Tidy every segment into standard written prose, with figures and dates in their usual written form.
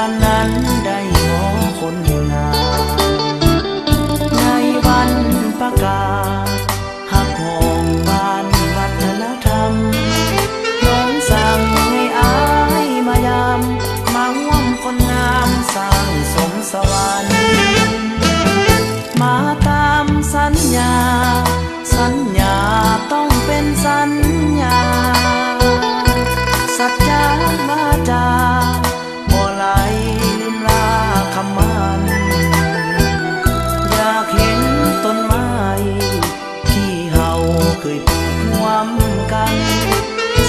วันนั้นได้หมอคนงามในวันประกาศหักหอมบ้านวัฒนธรรมน้องสั่งให้อายมายามมาร่วมคนงามสร้างสมสวรรค์มาตามสัญญาสัญญาต้องเป็นสัญญาสัจจาวาจาบ่ไหลลืมลาคำมันอยากเห็นต้นไม้ที่เฮาเคยปลูกร่วมกัน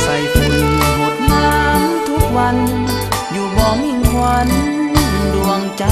ใส่ฝุ่นหดน้ำทุกวันอยู่บ่มิ่งควันดวงใจ